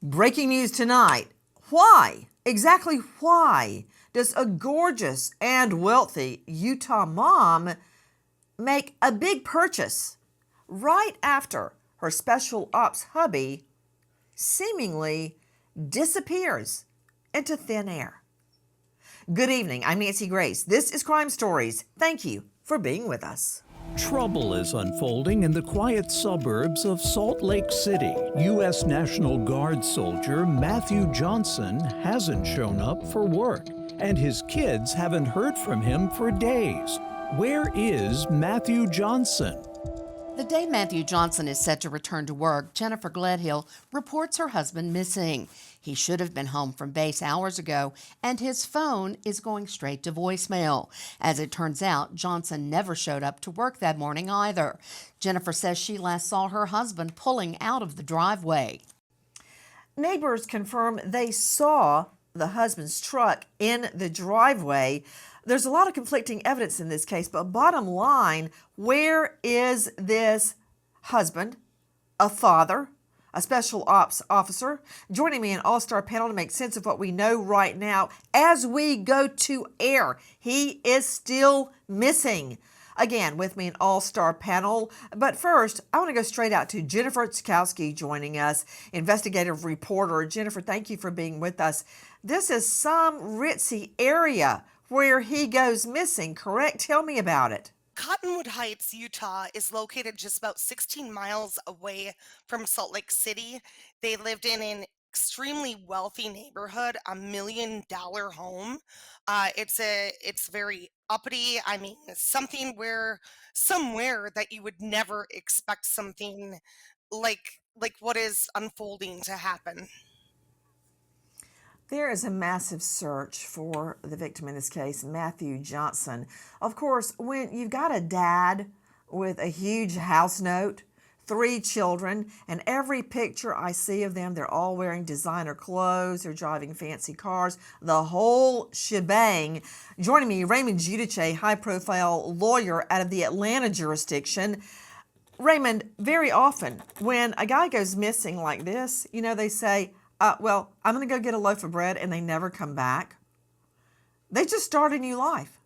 Breaking news tonight. Why, exactly why, does a gorgeous and wealthy Utah mom make a big purchase right after her special ops hubby seemingly disappears into thin air? Good evening. I'm Nancy Grace. This is Crime Stories. Thank you for being with us. Trouble is unfolding in the quiet suburbs of Salt Lake City. U.S. National Guard soldier Matthew Johnson hasn't shown up for work, and his kids haven't heard from him for days. Where is Matthew Johnson? The day Matthew Johnson is set to return to work, Jennifer Gledhill reports her husband missing. He should have been home from base hours ago, and his phone is going straight to voicemail. As it turns out, Johnson never showed up to work that morning either. Jennifer says she last saw her husband pulling out of the driveway. Neighbors confirm they saw the husband's truck in the driveway. There's a lot of conflicting evidence in this case, but bottom line, where is this husband, a father, a special ops officer? Joining me an all-star panel to make sense of what we know right now as we go to air. He is still missing. Again, with me an all-star panel. But first, I want to go straight out to Jennifer Tzkowski joining us, investigative reporter. Jennifer, thank you for being with us. This is some ritzy area where he goes missing, correct? Tell me about it. Cottonwood Heights, Utah is located just about 16 miles away from Salt Lake City. They lived in an extremely wealthy neighborhood, $1 million home. It's very uppity. I mean, somewhere that you would never expect something like what is unfolding to happen. There is a massive search for the victim in this case, Matthew Johnson. Of course, when you've got a dad with a huge house note, 3 children, and every picture I see of them, they're all wearing designer clothes, they're driving fancy cars, the whole shebang. Joining me, Raymond Giudice, high-profile lawyer out of the Atlanta jurisdiction. Raymond, very often when a guy goes missing like this, they say, well, I'm going to go get a loaf of bread, and they never come back. They just start a new life.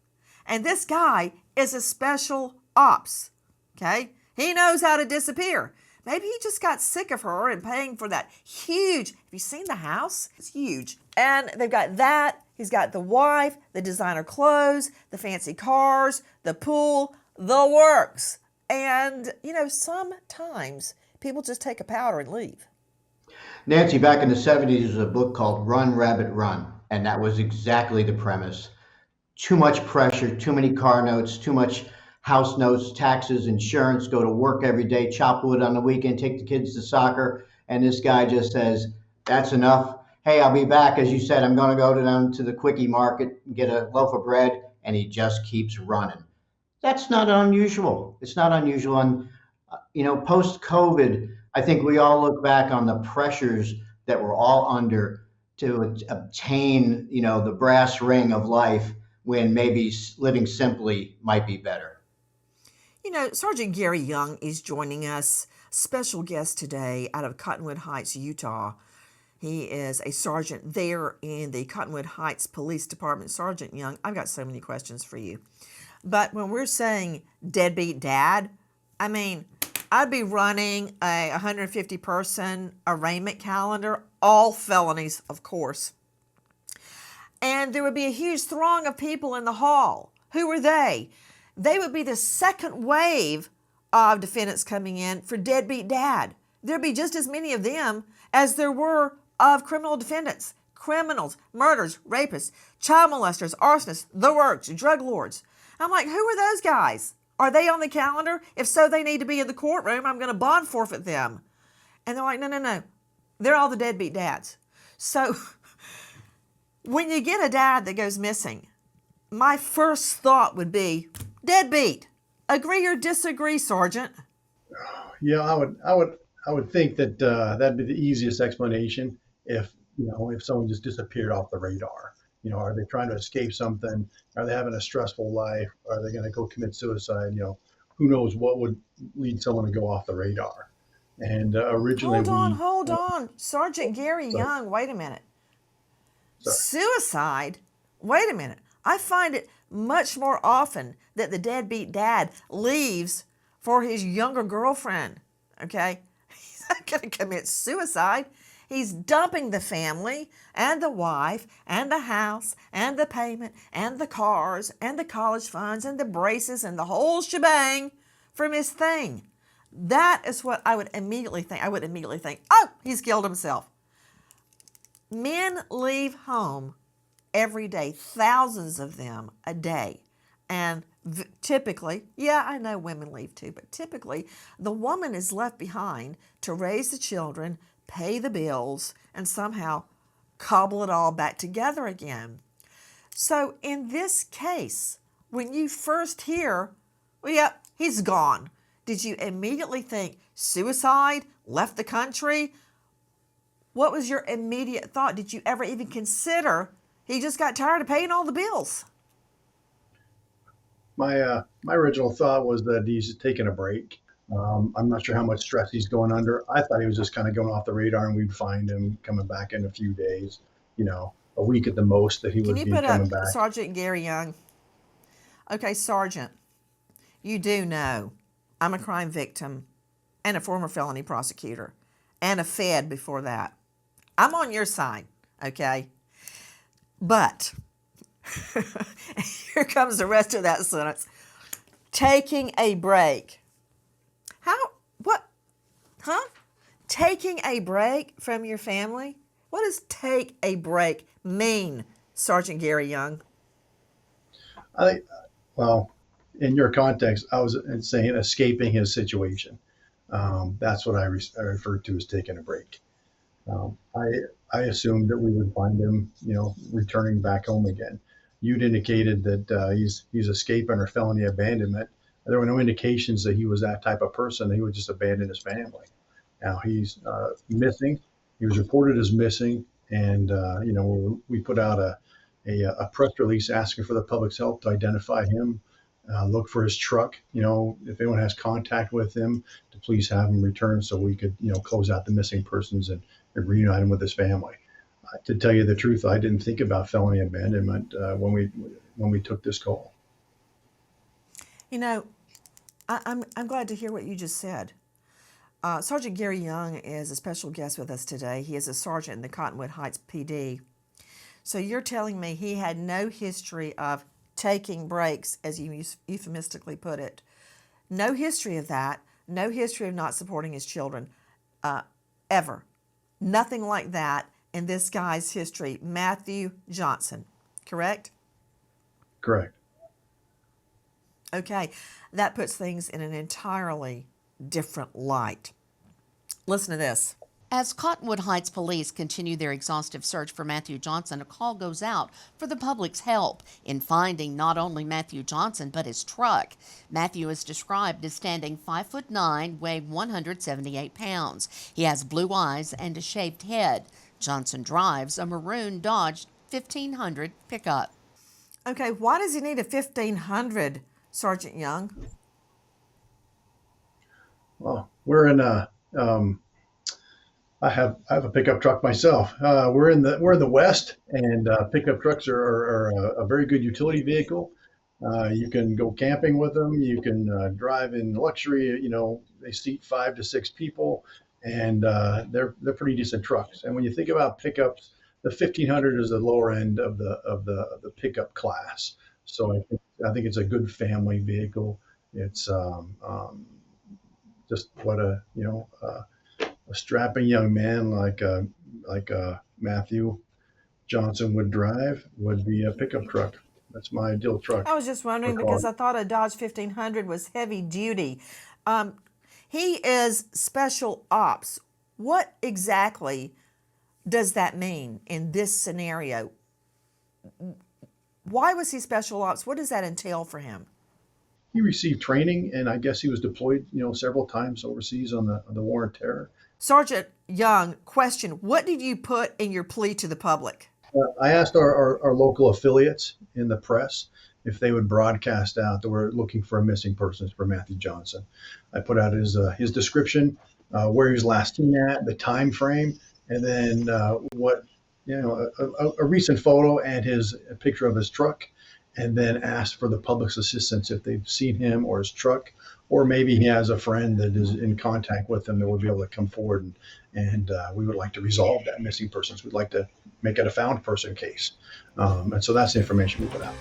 And this guy is a special ops, okay? He knows how to disappear. Maybe he just got sick of her and paying for that huge, have you seen the house? It's huge. And they've got that. He's got the wife, the designer clothes, the fancy cars, the pool, the works. And, sometimes people just take a powder and leave. Nancy, back in the 70s, there was a book called Run, Rabbit, Run, and that was exactly the premise. Too much pressure, too many car notes, too much house notes, taxes, insurance, go to work every day, chop wood on the weekend, take the kids to soccer, and this guy just says, that's enough. Hey, I'll be back. As you said, I'm going to go down to the quickie market and get a loaf of bread, and he just keeps running. That's not unusual. It's not unusual. And, post-COVID, I think we all look back on the pressures that we're all under to obtain, the brass ring of life when maybe living simply might be better. Sergeant Gary Young is joining us, special guest today out of Cottonwood Heights, Utah. He is a sergeant there in the Cottonwood Heights Police Department. Sergeant Young, I've got so many questions for you. But when we're saying deadbeat dad, I'd be running a 150-person arraignment calendar, all felonies, of course. And there would be a huge throng of people in the hall. Who are they? They would be the second wave of defendants coming in for deadbeat dad. There'd be just as many of them as there were of criminal defendants. Criminals, murders, rapists, child molesters, arsonists, the works, drug lords. I'm like, who are those guys? Are they on the calendar? If so, they need to be in the courtroom. I'm going to bond forfeit them. And they're like, no. They're all the deadbeat dads. So when you get a dad that goes missing, my first thought would be deadbeat. Agree or disagree, Sergeant? Yeah, I would think that that'd be the easiest explanation if someone just disappeared off the radar. Are they trying to escape something? Are they having a stressful life? Are they going to go commit suicide? Who knows what would lead someone to go off the radar? And originally we, Hold on. Sergeant Gary sorry, Young, wait a minute. sorry. Suicide? Wait a minute. I find it much more often that the deadbeat dad leaves for his younger girlfriend. Okay? He's not going to commit suicide. He's dumping the family and the wife and the house and the payment and the cars and the college funds and the braces and the whole shebang for Miss Thing. That is what I would immediately think. I would immediately think, oh, he's killed himself. Men leave home every day, thousands of them a day. And typically, yeah, I know women leave too, but typically the woman is left behind to raise the children, pay the bills, and somehow cobble it all back together again. So in this case, when you first hear, well, yeah, he's gone, did you immediately think suicide, left the country? What was your immediate thought? Did you ever even consider he just got tired of paying all the bills? My original thought was that he's taking a break. I'm not sure how much stress he's going under. I thought he was just kind of going off the radar, and we'd find him coming back in a few days, a week at the most, that he Can would you be put coming up back. Sergeant Gary Young? Okay, Sergeant, you do know I'm a crime victim and a former felony prosecutor and a Fed before that. I'm on your side, okay? But here comes the rest of that sentence. Taking a break. How? What? Huh? Taking a break from your family? What does take a break mean, Sergeant Gary Young? I think, well, in your context, I was saying escaping his situation. That's what I referred to as taking a break. I assumed that we would find him, returning back home again. You'd indicated that he's escaping or felony abandonment. There were no indications that he was that type of person. He would just abandon his family. Now he's missing. He was reported as missing, and we put out a press release asking for the public's help to identify him, look for his truck. If anyone has contact with him, to please have him return so we could, close out the missing persons and reunite him with his family. To tell you the truth, I didn't think about felony abandonment when we took this call. I'm glad to hear what you just said. Sergeant Gary Young is a special guest with us today. He is a sergeant in the Cottonwood Heights PD. So you're telling me he had no history of taking breaks, as you euphemistically put it. No history of that. No history of not supporting his children, ever. Nothing like that in this guy's history, Matthew Johnson, correct? Correct. Okay, that puts things in an entirely different light. Listen to this. As Cottonwood Heights police continue their exhaustive search for Matthew Johnson, a call goes out for the public's help in finding not only Matthew Johnson, but his truck. Matthew is described as standing 5'9", weighing 178 pounds. He has blue eyes and a shaved head. Johnson drives a maroon Dodge 1500 pickup. Okay, why does he need a 1500, Sergeant Young? Well, we're in a. I have a pickup truck myself. We're in the West, and pickup trucks are a very good utility vehicle. You can go camping with them. You can drive in luxury. They seat 5 to 6 people, and they're pretty decent trucks. And when you think about pickups, the 1500 is the lower end of the pickup class. So I think it's a good family vehicle. It's just what a strapping young man like Matthew Johnson would drive would be a pickup truck. That's my ideal truck. I was just wondering because I thought a Dodge 1500 was heavy duty. He is special ops. What exactly does that mean in this scenario? Why was he special ops? What does that entail for him? He received training, and I guess he was deployed, several times overseas on the war on terror. Sergeant Young, question, what did you put in your plea to the public? I asked our local affiliates in the press if they would broadcast out that we're looking for a missing person for Matthew Johnson. I put out his description, where he was last seen at, the time frame, and then what a recent photo and a picture of his truck, and then ask for the public's assistance if they've seen him or his truck, or maybe he has a friend that is in contact with him that would be able to come forward, and we would like to resolve that missing persons. We'd like to make it a found person case, and so that's the information we put out.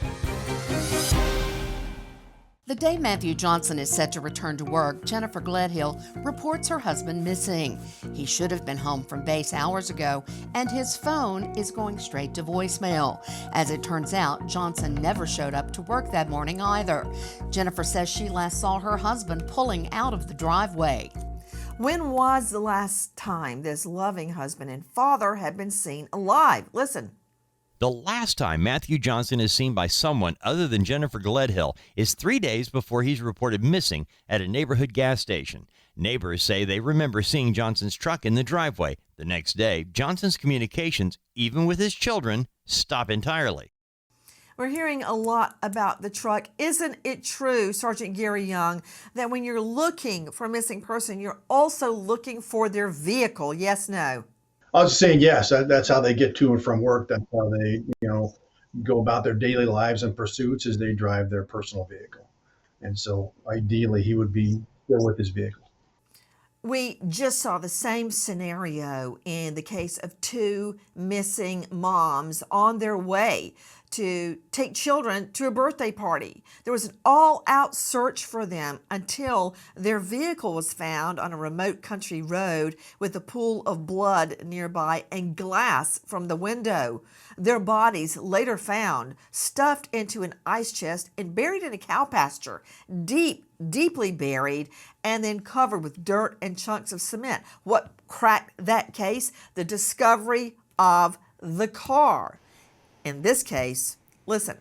The day Matthew Johnson is set to return to work, Jennifer Gledhill reports her husband missing. He should have been home from base hours ago, and his phone is going straight to voicemail. As it turns out, Johnson never showed up to work that morning either. Jennifer says she last saw her husband pulling out of the driveway. When was the last time this loving husband and father had been seen alive? Listen. The last time Matthew Johnson is seen by someone other than Jennifer Gledhill is 3 days before he's reported missing at a neighborhood gas station. Neighbors say they remember seeing Johnson's truck in the driveway. The next day, Johnson's communications, even with his children, stop entirely. We're hearing a lot about the truck. Isn't it true, Sergeant Gary Young, that when you're looking for a missing person, you're also looking for their vehicle? Yes, no? I was saying yes. That's how they get to and from work. That's how they, go about their daily lives and pursuits, is they drive their personal vehicle. And so ideally, he would be still with his vehicle. We just saw the same scenario in the case of two missing moms on their way to take children to a birthday party. There was an all-out search for them until their vehicle was found on a remote country road with a pool of blood nearby and glass from the window. Their bodies later found stuffed into an ice chest and buried in a cow pasture, deeply buried, and then covered with dirt and chunks of cement. What cracked that case? The discovery of the car. In this case, listen.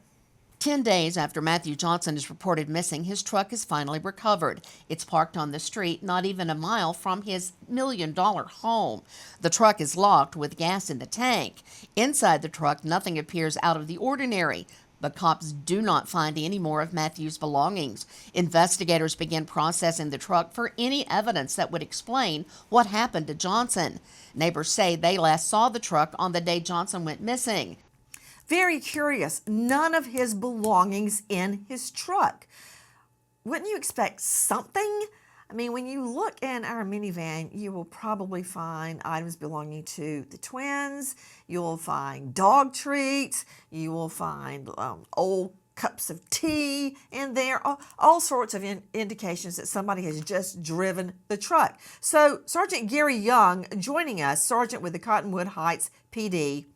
10 days after Matthew Johnson is reported missing, his truck is finally recovered. It's parked on the street, not even a mile from his $1 million home. The truck is locked with gas in the tank. Inside the truck, nothing appears out of the ordinary. But cops do not find any more of Matthew's belongings. Investigators begin processing the truck for any evidence that would explain what happened to Johnson. Neighbors say they last saw the truck on the day Johnson went missing. Very curious. None of his belongings in his truck. Wouldn't you expect something? I mean, when you look in our minivan, you will probably find items belonging to the twins. You will find dog treats. You will find old cups of tea in there. All sorts of indications that somebody has just driven the truck. So Sergeant Gary Young joining us, Sergeant with the Cottonwood Heights PD,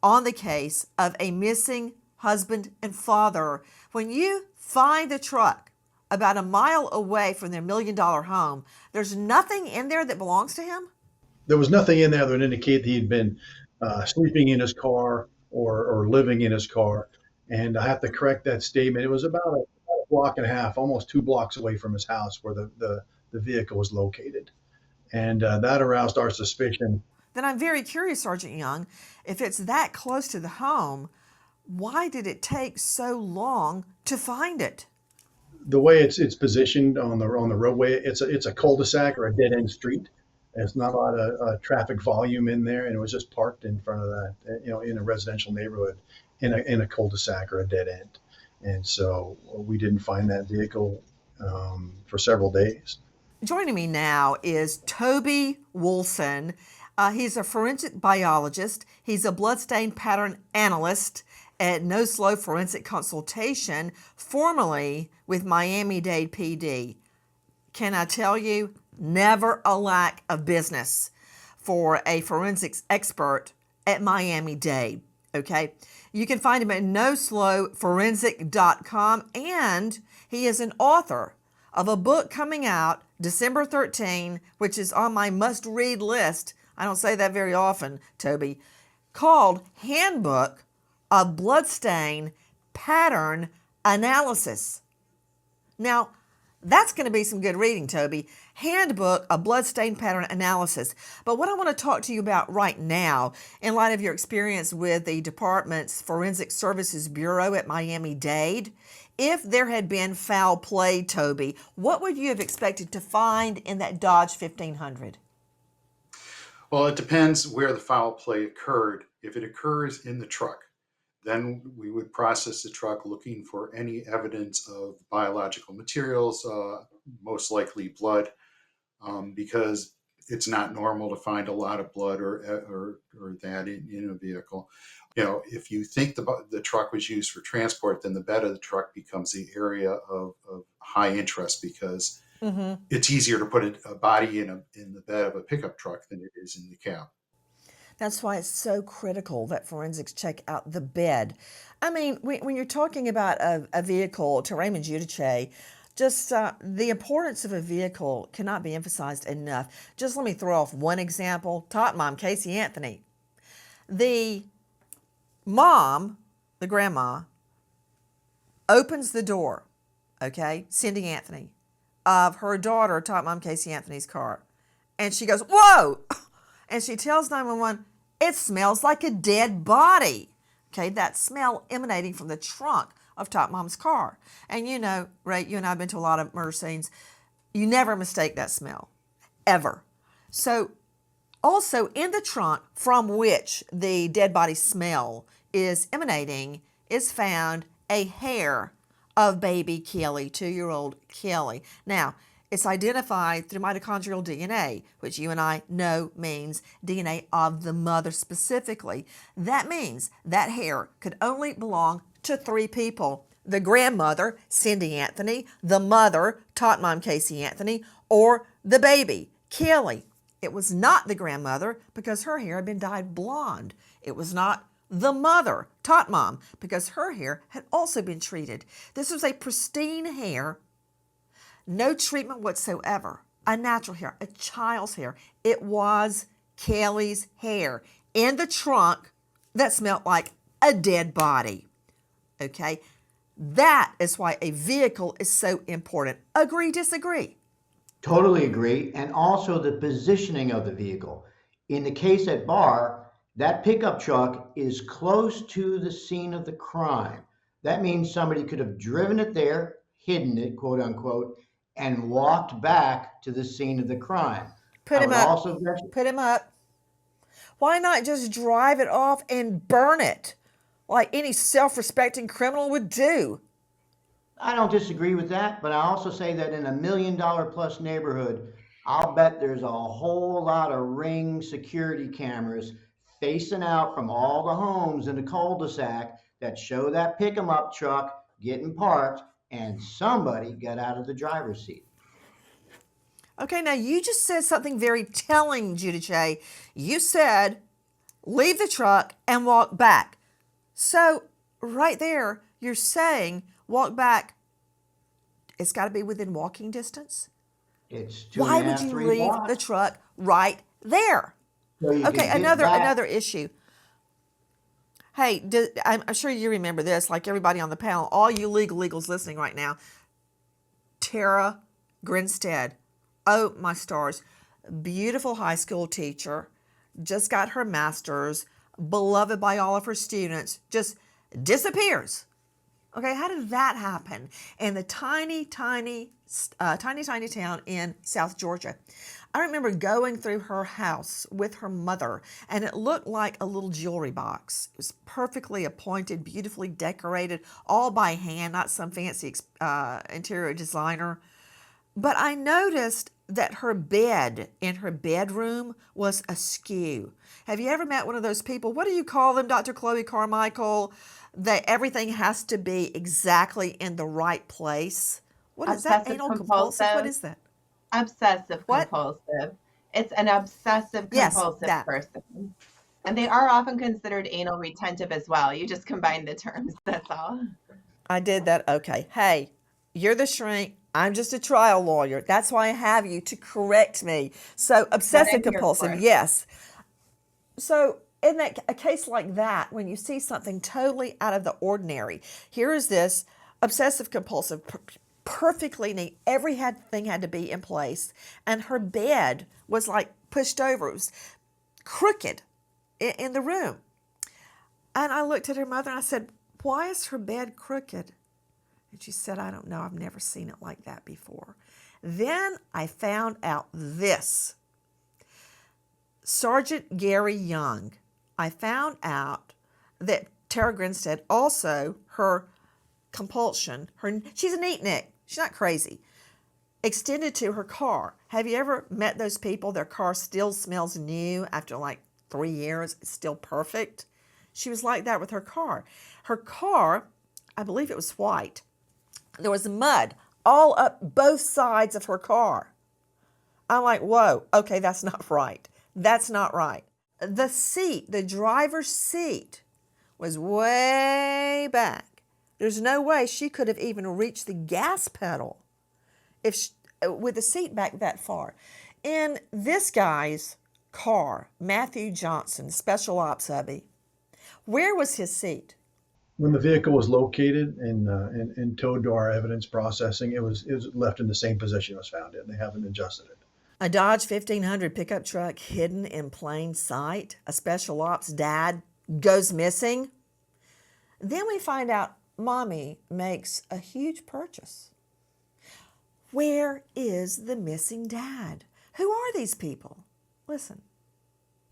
on the case of a missing husband and father. When you find the truck about a mile away from their $1 million home, there's nothing in there that belongs to him? There was nothing in there that would indicate that he'd been sleeping in his car or living in his car. And I have to correct that statement. It was about a block and a half, almost 2 blocks away from his house where the vehicle was located. And that aroused our suspicion. Then I'm very curious, Sergeant Young, if it's that close to the home, why did it take so long to find it? The way it's positioned on the roadway, it's a cul-de-sac or a dead-end street. There's not a lot of traffic volume in there, and it was just parked in front of that, in a residential neighborhood, in a cul-de-sac or a dead end. And so we didn't find that vehicle for several days. Joining me now is Toby Wolfson. He's a forensic biologist. He's a bloodstain pattern analyst at No Slow Forensic Consultation, formerly with Miami-Dade PD. Can I tell you, never a lack of business for a forensics expert at Miami-Dade, okay? You can find him at noslowforensic.com, and he is an author of a book coming out December 13, which is on my must-read list. I don't say that very often, Toby, called Handbook of Bloodstain Pattern Analysis. Now, that's going to be some good reading, Toby. handbook of bloodstain pattern analysis. But what I want to talk to you about right now, in light of your experience with the department's Forensic Services Bureau at Miami-Dade, if there had been foul play, Toby, what would you have expected to find in that Dodge 1500? Well, it depends where the foul play occurred. If it occurs in the truck, then we would process the truck looking for any evidence of biological materials, most likely blood, because it's not normal to find a lot of blood or that in a vehicle. If you think the truck was used for transport, then the bed of the truck becomes the area of high interest because it's easier to put a body in the bed of a pickup truck than it is in the cab. That's why it's so critical that forensics check out the bed. I mean, when you're talking about a vehicle, to Raymond Giudice, just the importance of a vehicle cannot be emphasized enough. Just let me throw off one example. Tot Mom, Casey Anthony. The mom, the grandma, opens the door, okay, Cindy Anthony, of her daughter, Tot Mom Casey Anthony's car. And she goes, whoa! And she tells 911, it smells like a dead body. Okay, that smell emanating from the trunk of Tot Mom's car. And you know, Ray, you and I have been to a lot of murder scenes. You never mistake that smell, ever. So also in the trunk from which the dead body smell is emanating is found a hair of baby Kelly, 2-year-old Kelly. Now, it's identified through mitochondrial DNA, which you and I know means DNA of the mother specifically. That means that hair could only belong to 3 people: the grandmother, Cindy Anthony, the mother, Tot Mom Casey Anthony, or the baby, Kelly. It was not the grandmother because her hair had been dyed blonde. It was not the mother, Tot Mom, because her hair had also been treated. This was a pristine hair, no treatment whatsoever, a natural hair, a child's hair. It was Kelly's hair in the trunk that smelled like a dead body. Okay, that is why a vehicle is so important. Agree, disagree? Totally agree. And also the positioning of the vehicle. In the case at Barr, that pickup truck is close to the scene of the crime. That means somebody could have driven it there, hidden it, quote unquote, and walked back to the scene of the crime. Put him up. Put him up. Why not just drive it off and burn it like any self-respecting criminal would do? I don't disagree with that, but I also say that in $1 million plus neighborhood, I'll bet there's a whole lot of Ring security cameras facing out from all the homes in the cul-de-sac that show that pick-em-up truck getting parked and somebody got out of the driver's seat. Okay, now you just said something very telling, Giudice. You said, leave the truck and walk back. So right there, you're saying walk back. It's got to be within walking distance. It's 2.5, Why would you 3 leave blocks. the truck right there? So you Okay, can get back. another issue. Hey, I'm sure you remember this, like everybody on the panel, all you legals listening right now. Tara Grinstead, oh my stars, beautiful high school teacher, just got her master's, beloved by all of her students, just disappears. Okay, how did that happen? In the tiny town in South Georgia. I remember going through her house with her mother, and it looked like a little jewelry box. It was perfectly appointed, beautifully decorated, all by hand, not some fancy interior designer. But I noticed that her bed in her bedroom was askew. Have you ever met one of those people? What do you call them, Dr. Chloe Carmichael? That everything has to be exactly in the right place. What is that? Anal compulsive? What is that? Obsessive What? compulsive. It's an obsessive Yes, compulsive that. person. And they are often considered anal retentive as well. You just combine the terms, that's all. I did that. Okay. Hey, you're the shrink. I'm just a trial lawyer. That's why I have you to correct me. So obsessive here compulsive, for. yes. So in a case like that, when you see something totally out of the ordinary, here is this obsessive compulsive perfectly neat. Everything had to be in place. And her bed was like pushed over. It was crooked in the room. And I looked at her mother and I said, why is her bed crooked? And she said, I don't know. I've never seen it like that before. Then I found out this. Sergeant Gary Young, I found out that Tara Grinstead also, her compulsion, she's a neatnik. She's not crazy. Extended to her car. Have you ever met those people? Their car still smells new after like 3 years. It's still perfect. She was like that with her car. Her car, I believe it was white. There was mud all up both sides of her car. I'm like, whoa, okay, that's not right. That's not right. The seat, the driver's seat, was way back. There's no way she could have even reached the gas pedal with the seat back that far. In this guy's car, Matthew Johnson, Special Ops Hubby, where was his seat? When the vehicle was located and towed to our evidence processing, it was left in the same position it was found in. They haven't adjusted it. A Dodge 1500 pickup truck hidden in plain sight. A Special Ops dad goes missing. Then we find out Mommy makes a huge purchase. Where is the missing dad? Who are these people? Listen.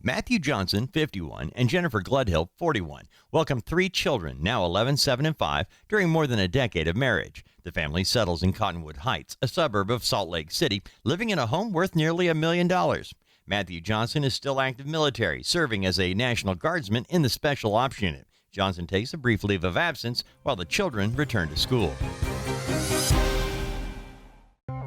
Matthew Johnson, 51, and Jennifer Gledhill, 41, welcomed 3 children, now 11, 7, and 5, during more than a decade of marriage. The family settles in Cottonwood Heights, a suburb of Salt Lake City, living in a home worth nearly $1 million. Matthew Johnson is still active military, serving as a National Guardsman in the Special Ops Unit. Johnson takes a brief leave of absence while the children return to school.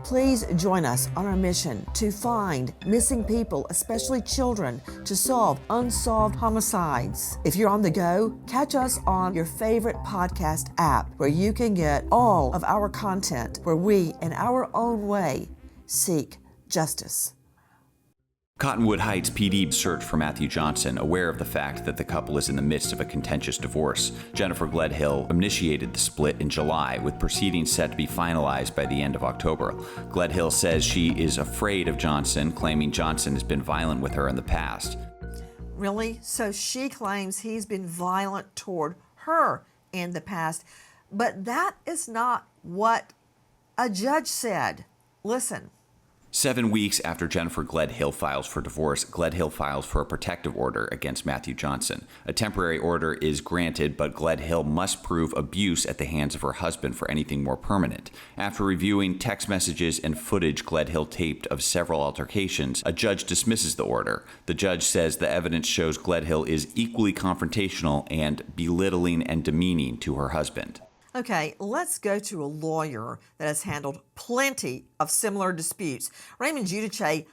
Please join us on our mission to find missing people, especially children, to solve unsolved homicides. If you're on the go, catch us on your favorite podcast app where you can get all of our content where we, in our own way, seek justice. Cottonwood Heights PD searched for Matthew Johnson, aware of the fact that the couple is in the midst of a contentious divorce. Jennifer Gledhill initiated the split in July, with proceedings set to be finalized by the end of October. Gledhill says she is afraid of Johnson, claiming Johnson has been violent with her in the past. Really? So she claims he's been violent toward her in the past. But that is not what a judge said. Listen. 7 weeks after Jennifer Gledhill files for divorce, Gledhill files for a protective order against Matthew Johnson. A temporary order is granted, but Gledhill must prove abuse at the hands of her husband for anything more permanent. After reviewing text messages and footage Gledhill taped of several altercations, a judge dismisses the order. The judge says the evidence shows Gledhill is equally confrontational and belittling and demeaning to her husband. Okay, let's go to a lawyer that has handled plenty of similar disputes. Raymond Giudice,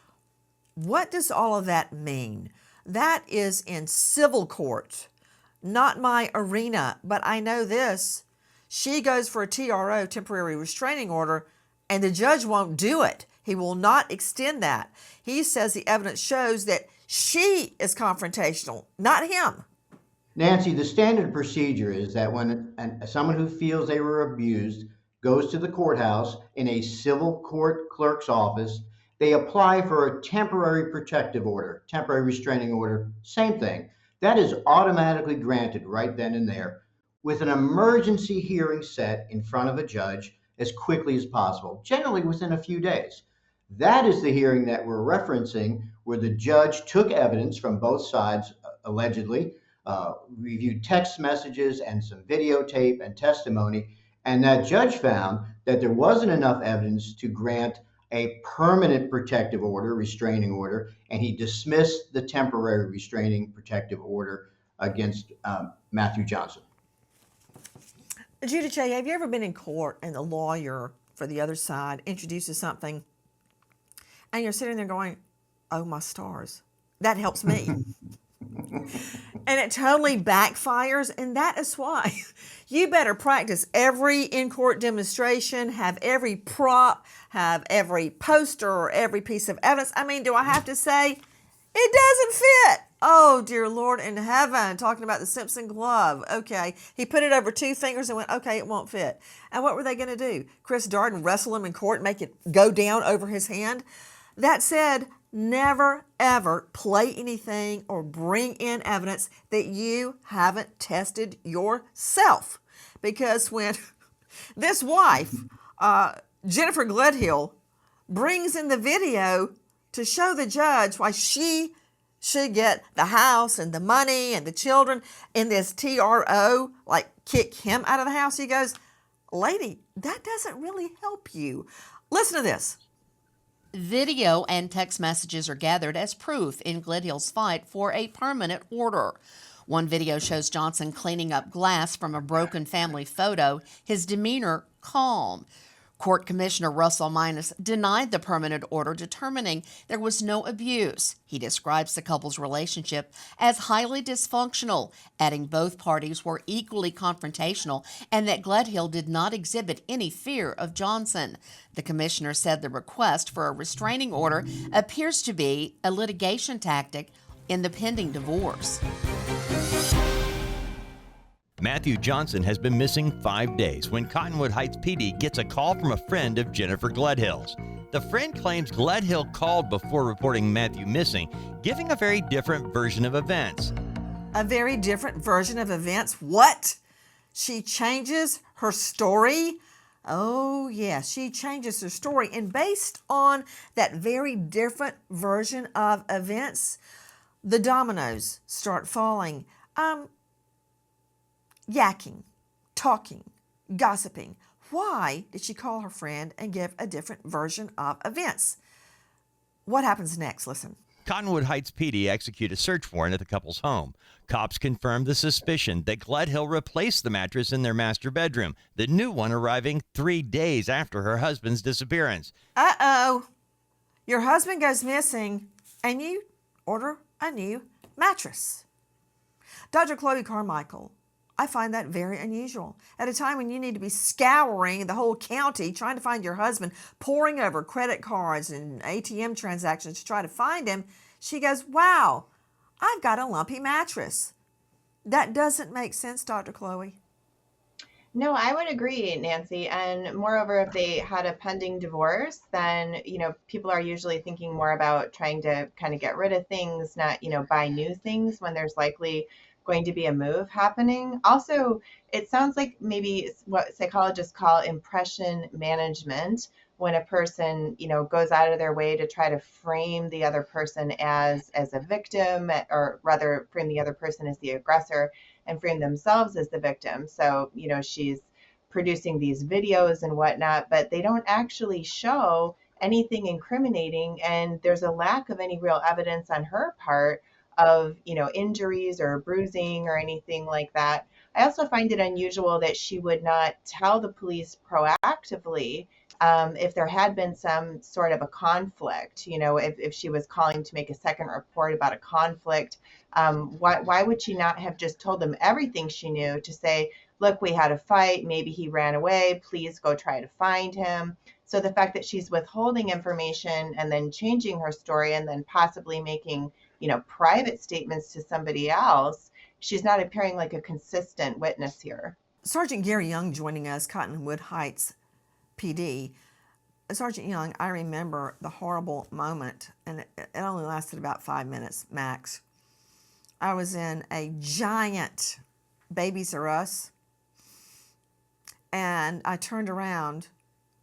what does all of that mean? That is in civil court, not my arena, but I know this. She goes for a TRO, temporary restraining order, and the judge won't do it. He will not extend that. He says the evidence shows that she is confrontational, not him. Nancy, the standard procedure is that when someone who feels they were abused goes to the courthouse in a civil court clerk's office, they apply for a temporary protective order, temporary restraining order, same thing. That is automatically granted right then and there with an emergency hearing set in front of a judge as quickly as possible, generally within a few days. That is the hearing that we're referencing where the judge took evidence from both sides, allegedly, reviewed text messages and some videotape and testimony, and that judge found that there wasn't enough evidence to grant a permanent protective order, restraining order, and he dismissed the temporary restraining protective order against Matthew Johnson. Giudice, have you ever been in court and the lawyer for the other side introduces something and you're sitting there going, oh my stars, that helps me. And it totally backfires, and that is why you better practice every in-court demonstration, have every prop, have every poster or every piece of evidence. I mean, do I have to say, it doesn't fit? Oh, dear Lord in heaven, talking about the Simpson glove. Okay. He put it over 2 fingers and went, okay, it won't fit. And what were they going to do? Chris Darden wrestle him in court and make it go down over his hand? That said, never, ever play anything or bring in evidence that you haven't tested yourself. Because when this wife, Jennifer Gledhill, brings in the video to show the judge why she should get the house and the money and the children in this TRO, like kick him out of the house, he goes, lady, that doesn't really help you. Listen to this. Video and text messages are gathered as proof in Gledhill's fight for a permanent order. One video shows Johnson cleaning up glass from a broken family photo, his demeanor calm. Court Commissioner Russell Minus denied the permanent order, determining there was no abuse. He describes the couple's relationship as highly dysfunctional, adding both parties were equally confrontational and that Gledhill did not exhibit any fear of Johnson. The commissioner said the request for a restraining order appears to be a litigation tactic in the pending divorce. Matthew Johnson has been missing 5 days when Cottonwood Heights PD gets a call from a friend of Jennifer Gledhill's. The friend claims Gledhill called before reporting Matthew missing, giving a very different version of events. A very different version of events? What? She changes her story? Oh, yeah, she changes her story. And based on that very different version of events, the dominoes start falling. Yakking, talking, gossiping. Why did she call her friend and give a different version of events? What happens next? Listen. Cottonwood Heights PD execute a search warrant at the couple's home. Cops confirmed the suspicion that Gledhill replaced the mattress in their master bedroom, the new one arriving 3 days after her husband's disappearance. Uh-oh. Your husband goes missing and you order a new mattress. Dr. Chloe Carmichael, I find that very unusual. At a time when you need to be scouring the whole county trying to find your husband, poring over credit cards and ATM transactions to try to find him, she goes, wow, I've got a lumpy mattress. That doesn't make sense, Dr. Chloe. No, I would agree, Nancy. And moreover, if they had a pending divorce, then, people are usually thinking more about trying to kind of get rid of things, not, buy new things when there's likely going to be a move happening. Also, it sounds like maybe what psychologists call impression management, when a person, goes out of their way to try to frame the other person as a victim, or rather frame the other person as the aggressor and frame themselves as the victim. So, she's producing these videos and whatnot, but they don't actually show anything incriminating, and there's a lack of any real evidence on her part of, injuries or bruising or anything like that. I also find it unusual that she would not tell the police proactively if there had been some sort of a conflict, if she was calling to make a second report about a conflict, why would she not have just told them everything she knew to say, look, we had a fight, maybe he ran away, please go try to find him. So the fact that she's withholding information and then changing her story and then possibly making, private statements to somebody else, she's not appearing like a consistent witness here. Sergeant Gary Young joining us, Cottonwood Heights PD. Sergeant Young, I remember the horrible moment, and it only lasted about 5 minutes max. I was in a giant Babies R Us, and I turned around,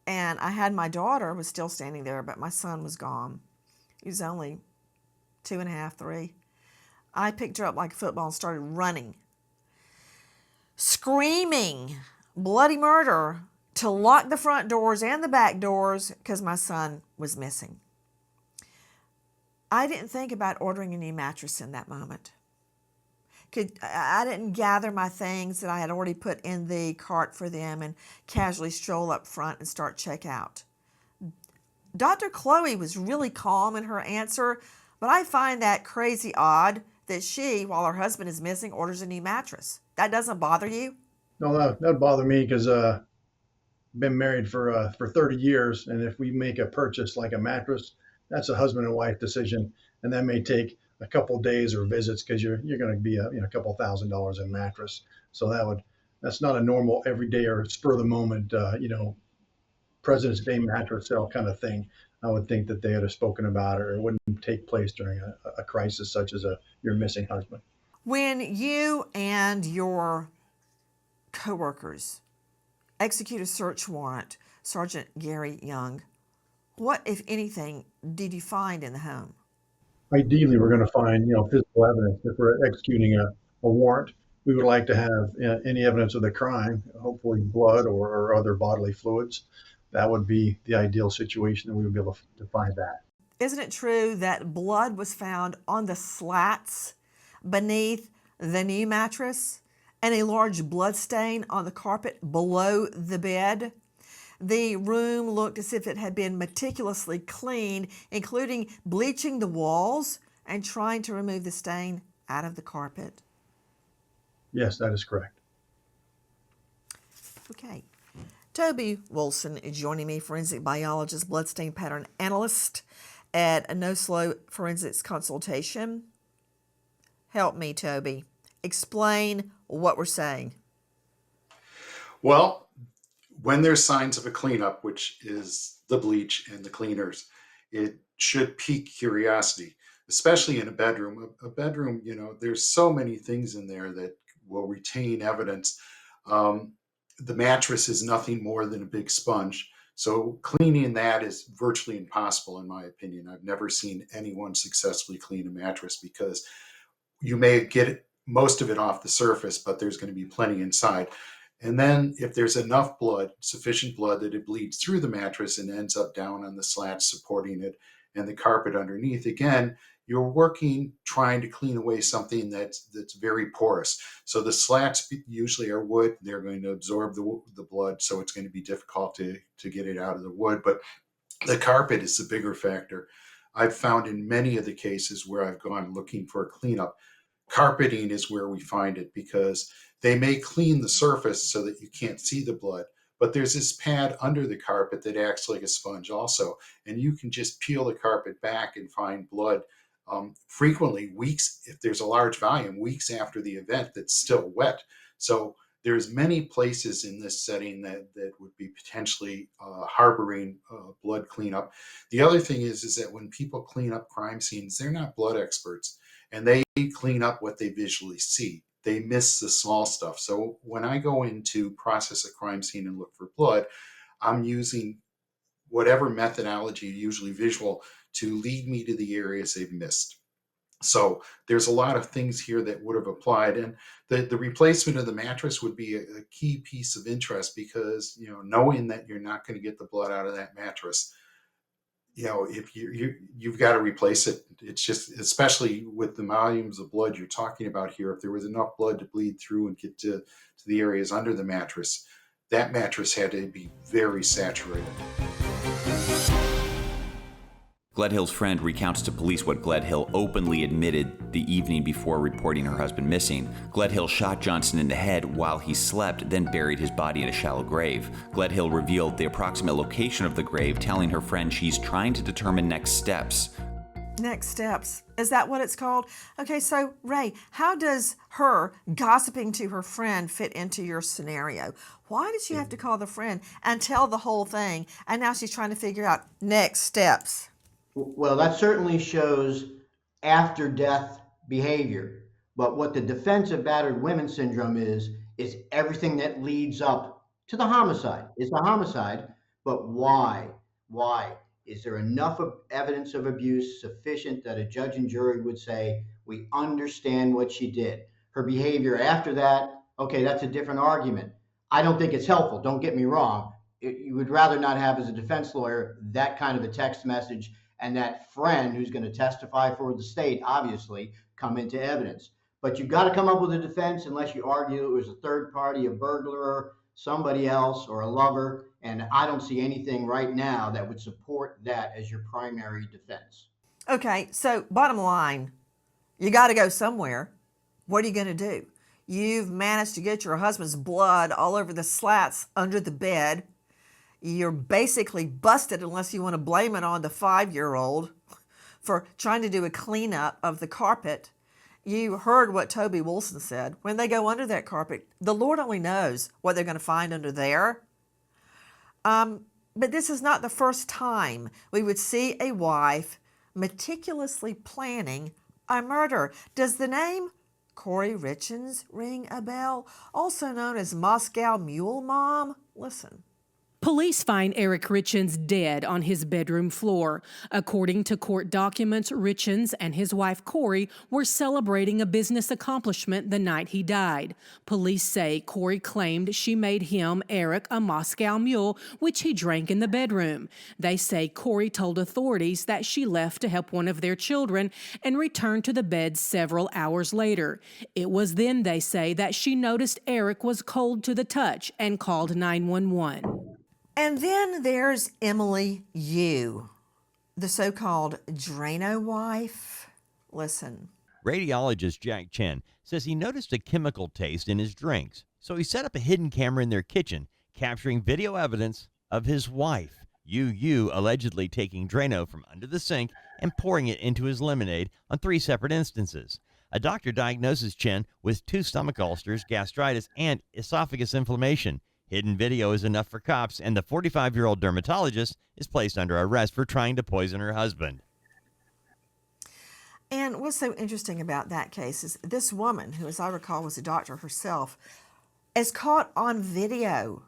and I had my daughter was still standing there, but my son was gone. He was only 2.5, 3. I picked her up like a football and started running, screaming bloody murder, to lock the front doors and the back doors because my son was missing. I didn't think about ordering a new mattress in that moment. I didn't gather my things that I had already put in the cart for them and casually stroll up front and start checkout. Dr. Chloe was really calm in her answer, but I find that crazy odd that she, while her husband is missing, orders a new mattress. That doesn't bother you? No, that would bother me because been married for 30 years, and if we make a purchase like a mattress, that's a husband and wife decision, and that may take a couple of days or visits because you're going to be a couple $1,000s in mattress. So that's not a normal everyday or spur of the moment President's Day mattress sale kind of thing. I would think that they would have spoken about it, or it wouldn't take place during a crisis such as your missing husband. When you and your coworkers execute a search warrant, Sergeant Gary Young, what, if anything, did you find in the home? Ideally, we're going to find physical evidence. If we're executing a warrant, we would like to have any evidence of the crime, hopefully blood or other bodily fluids. That would be the ideal situation, and we would be able to find that. Isn't it true that blood was found on the slats beneath the new mattress and a large blood stain on the carpet below the bed? The room looked as if it had been meticulously cleaned, including bleaching the walls and trying to remove the stain out of the carpet. Yes, that is correct. Okay. Toby Wilson is joining me, forensic biologist, bloodstain pattern analyst at a No Slow Forensics Consultation. Help me, Toby. Explain what we're saying. Well, when there's signs of a cleanup, which is the bleach and the cleaners, it should pique curiosity, especially in a bedroom. A bedroom, there's so many things in there that will retain evidence. The mattress is nothing more than a big sponge. So cleaning that is virtually impossible, in my opinion. I've never seen anyone successfully clean a mattress because you may get most of it off the surface, but there's going to be plenty inside. And then if there's enough blood, sufficient blood, that it bleeds through the mattress and ends up down on the slats supporting it and the carpet underneath, again, you're trying to clean away something that's very porous. So the slats usually are wood. They're going to absorb the blood, so it's going to be difficult to get it out of the wood. But the carpet is the bigger factor. I've found in many of the cases where I've gone looking for a cleanup, carpeting is where we find it, because they may clean the surface so that you can't see the blood, but there's this pad under the carpet that acts like a sponge also, and you can just peel the carpet back and find blood frequently weeks, if there's a large volume, weeks after the event that's still wet. So there's many places in this setting that would be potentially harboring blood cleanup. The other thing is that when people clean up crime scenes, they're not blood experts, and they clean up what they visually see. They miss the small stuff. So when I go in to process a crime scene and look for blood, I'm using whatever methodology, usually visual, to lead me to the areas they've missed. So there's a lot of things here that would have applied, and the replacement of the mattress would be a key piece of interest, because knowing that you're not going to get the blood out of that mattress, if you've got to replace it. It's just, especially with the volumes of blood you're talking about here, if there was enough blood to bleed through and get to the areas under the mattress, that mattress had to be very saturated. Gledhill's friend recounts to police what Gledhill openly admitted the evening before reporting her husband missing. Gledhill shot Johnson in the head while he slept, then buried his body in a shallow grave. Gledhill revealed the approximate location of the grave, telling her friend she's trying to determine next steps. Next steps. Is that what it's called? Okay, so Ray, how does her gossiping to her friend fit into your scenario? Why did she have to call the friend and tell the whole thing, and now she's trying to figure out next steps? Well, that certainly shows after death behavior. But what the defense of battered women syndrome is everything that leads up to the homicide. It's a homicide, but why? Why? Is there enough evidence of abuse sufficient that a judge and jury would say, we understand what she did? Her behavior after that, okay, that's a different argument. I don't think it's helpful, don't get me wrong. You would rather not have, as a defense lawyer, that kind of a text message and that friend who's going to testify for the state, obviously, come into evidence. But you've got to come up with a defense unless you argue it was a third party, a burglar, somebody else, or a lover. And I don't see anything right now that would support that as your primary defense. Okay, so bottom line, you got to go somewhere. What are you going to do? You've managed to get your husband's blood all over the slats under the bed. You're basically busted unless you want to blame it on the 5-year-old for trying to do a cleanup of the carpet. You heard what Toby Wilson said. When they go under that carpet, the Lord only knows what they're going to find under there. But this is not the first time we would see a wife meticulously planning a murder. Does the name Corey Richins ring a bell? Also known as Moscow Mule Mom? Listen. Police find Eric Richins dead on his bedroom floor. According to court documents, Richins and his wife Corey were celebrating a business accomplishment the night he died. Police say Corey claimed she made him, Eric, a Moscow Mule, which he drank in the bedroom. They say Corey told authorities that she left to help one of their children and returned to the bed several hours later. It was then, they say, that she noticed Eric was cold to the touch and called 911. And then there's Emily Yu, the so-called Drano wife. Listen. Radiologist Jack Chen says he noticed a chemical taste in his drinks, so he set up a hidden camera in their kitchen, capturing video evidence of his wife, Yu, allegedly taking Drano from under the sink and pouring it into his lemonade on 3 separate instances. A doctor diagnoses Chen with 2 stomach ulcers, gastritis, and esophagus inflammation. Hidden video is enough for cops, and the 45-year-old dermatologist is placed under arrest for trying to poison her husband. And what's so interesting about that case is this woman, who as I recall was a doctor herself, is caught on video.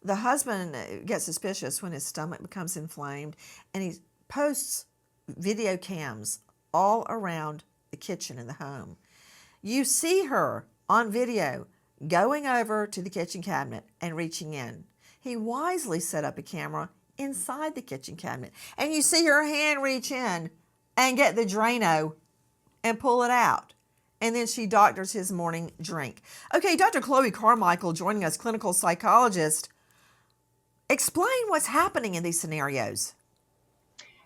The husband gets suspicious when his stomach becomes inflamed, and he posts video cams all around the kitchen in the home. You see her on video going over to the kitchen cabinet and reaching in. He wisely set up a camera inside the kitchen cabinet, and you see her hand reach in and get the Drano and pull it out. And then she doctors his morning drink. Okay, Dr. Chloe Carmichael joining us, clinical psychologist. Explain what's happening in these scenarios.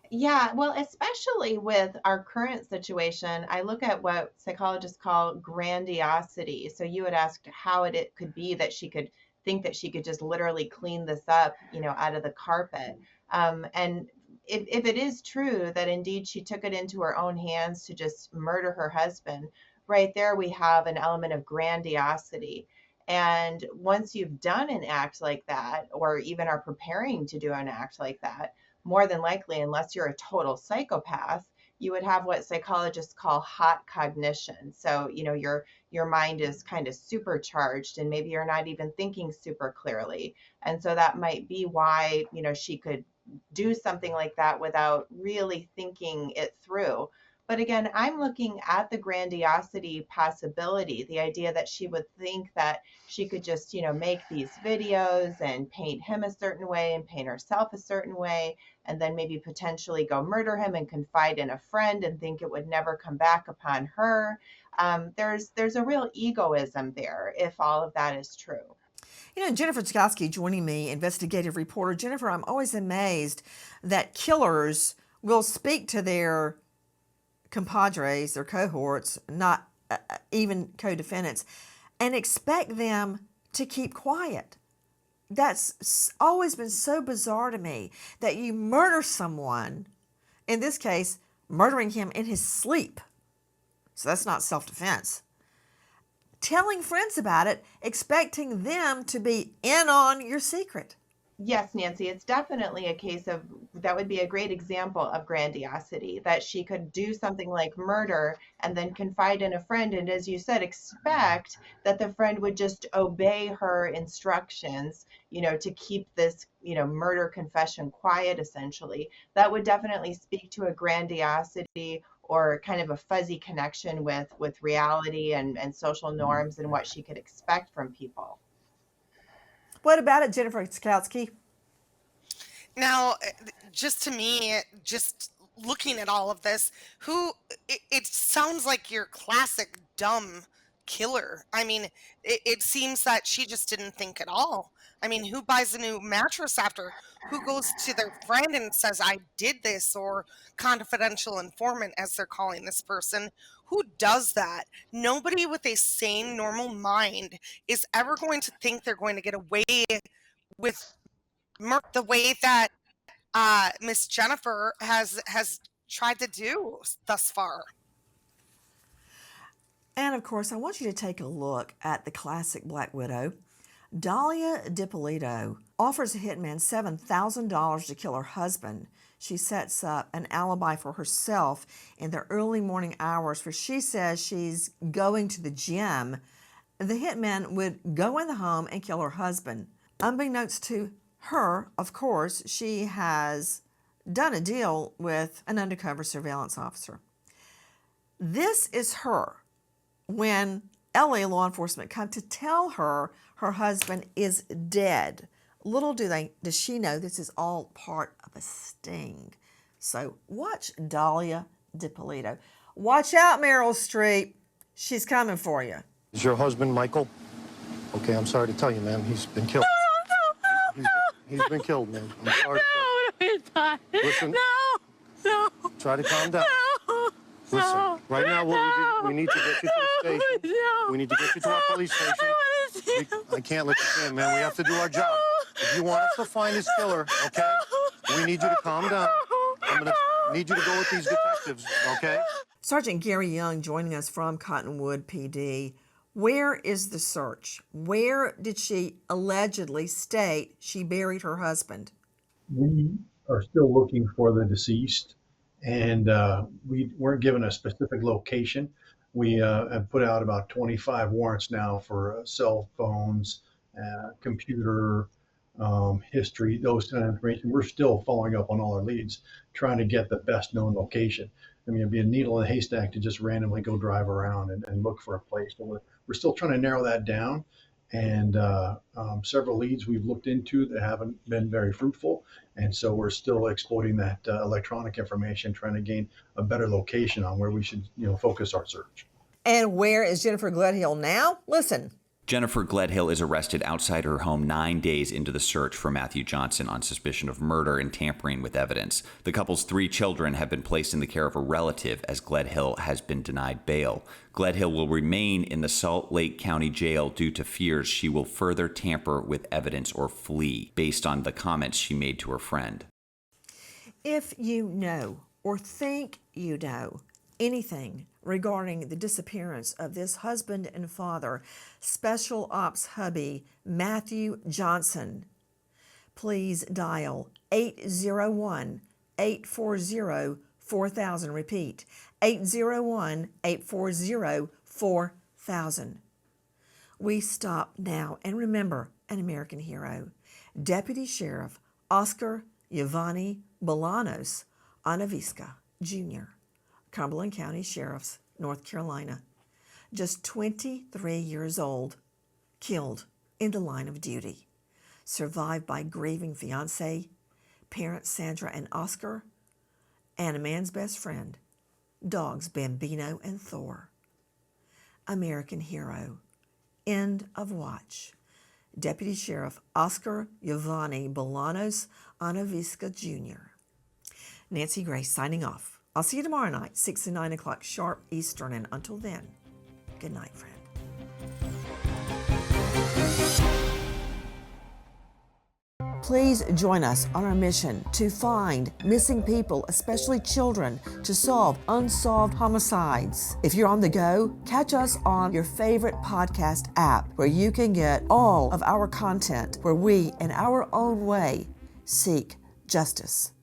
Yeah, well, especially with our current situation, I look at what psychologists call grandiosity. So you had asked how it could be that she could think that she could just literally clean this up, out of the carpet. And if it is true that indeed she took it into her own hands to just murder her husband, right there we have an element of grandiosity. And once you've done an act like that, or even are preparing to do an act like that, more than likely, unless you're a total psychopath, you would have what psychologists call hot cognition. So, your mind is kind of supercharged, and maybe you're not even thinking super clearly. And so that might be why, she could do something like that without really thinking it through. But again, I'm looking at the grandiosity possibility, the idea that she would think that she could just, make these videos and paint him a certain way and paint herself a certain way, and then maybe potentially go murder him and confide in a friend and think it would never come back upon her. There's a real egoism there if all of that is true. Jennifer Tchaikovsky joining me, investigative reporter. Jennifer, I'm always amazed that killers will speak to their compadres, their cohorts, not even co-defendants, and expect them to keep quiet. That's always been so bizarre to me, that you murder someone, in this case, murdering him in his sleep. So that's not self-defense. Telling friends about it, expecting them to be in on your secret. Yes, Nancy, it's definitely a case of, that would be a great example of grandiosity, that she could do something like murder and then confide in a friend. And as you said, expect that the friend would just obey her instructions, to keep this, murder confession quiet, essentially. That would definitely speak to a grandiosity or kind of a fuzzy connection with reality and social norms and what she could expect from people. What about it, Jennifer Tchaikovsky? Now, just to me, just looking at all of this, it sounds like your classic dumb killer. I mean, it seems that she just didn't think at all. I mean, who buys a new mattress after? Who goes to their friend and says, I did this, or confidential informant, as they're calling this person? Who does that? Nobody with a sane, normal mind is ever going to think they're going to get away with the way that Miss Jennifer has tried to do thus far. And of course, I want you to take a look at the classic Black Widow. Dahlia DiPolito offers a hitman $7,000 to kill her husband. She sets up an alibi for herself in the early morning hours where she says she's going to the gym. The hitman would go in the home and kill her husband. Unbeknownst to her, of course, she has done a deal with an undercover surveillance officer. This is her when LA law enforcement come to tell her her husband is dead. Little does she know this is all part of a sting. So watch Dahlia DiPolito. Watch out, Meryl Streep. She's coming for you. Is your husband Michael? Okay, I'm sorry to tell you, ma'am. He's been killed. He's been killed, ma'am. I'm sorry. No, he's not. Listen. No. Try to calm down. Listen, right now we need to get you to the station. No. We need to get you to our police station. I can't let you stay, man. We have to do our job. If you want us to find this killer, okay, we need you to calm down. I'm going to need you to go with these detectives, okay? Sergeant Gary Young joining us from Cottonwood PD. Where is the search? Where did she allegedly state she buried her husband? We are still looking for the deceased, and we weren't given a specific location. We have put out about 25 warrants now for cell phones, computer history, those kind of information. We're still following up on all our leads, trying to get the best known location. I mean, it'd be a needle in a haystack to just randomly go drive around and look for a place. But we're still trying to narrow that down. And several leads we've looked into that haven't been very fruitful. And so we're still exploiting that electronic information, trying to gain a better location on where we should, focus our search. And where is Jennifer Gledhill now? Listen. Jennifer Gledhill is arrested outside her home 9 days into the search for Matthew Johnson on suspicion of murder and tampering with evidence. The couple's 3 children have been placed in the care of a relative as Gledhill has been denied bail. Gledhill will remain in the Salt Lake County Jail due to fears she will further tamper with evidence or flee, based on the comments she made to her friend. If you know or think you know anything regarding the disappearance of this husband and father, Special Ops Hubby Matthew Johnson, please dial 801-840-4000. Repeat, 801-840-4000. We stop now and remember an American hero, Deputy Sheriff Oscar Giovanni Bolanos Anavisca, Jr., Cumberland County Sheriff's, North Carolina, just 23 years old, killed in the line of duty, survived by grieving fiancé, parents Sandra and Oscar, and a man's best friend, dogs Bambino and Thor. American hero. End of watch. Deputy Sheriff Oscar Giovanni Bolanos Anavisca, Jr. Nancy Grace signing off. I'll see you tomorrow night, 6 and 9 o'clock sharp Eastern, and until then, good night, friend. Please join us on our mission to find missing people, especially children, to solve unsolved homicides. If you're on the go, catch us on your favorite podcast app where you can get all of our content where we, in our own way, seek justice.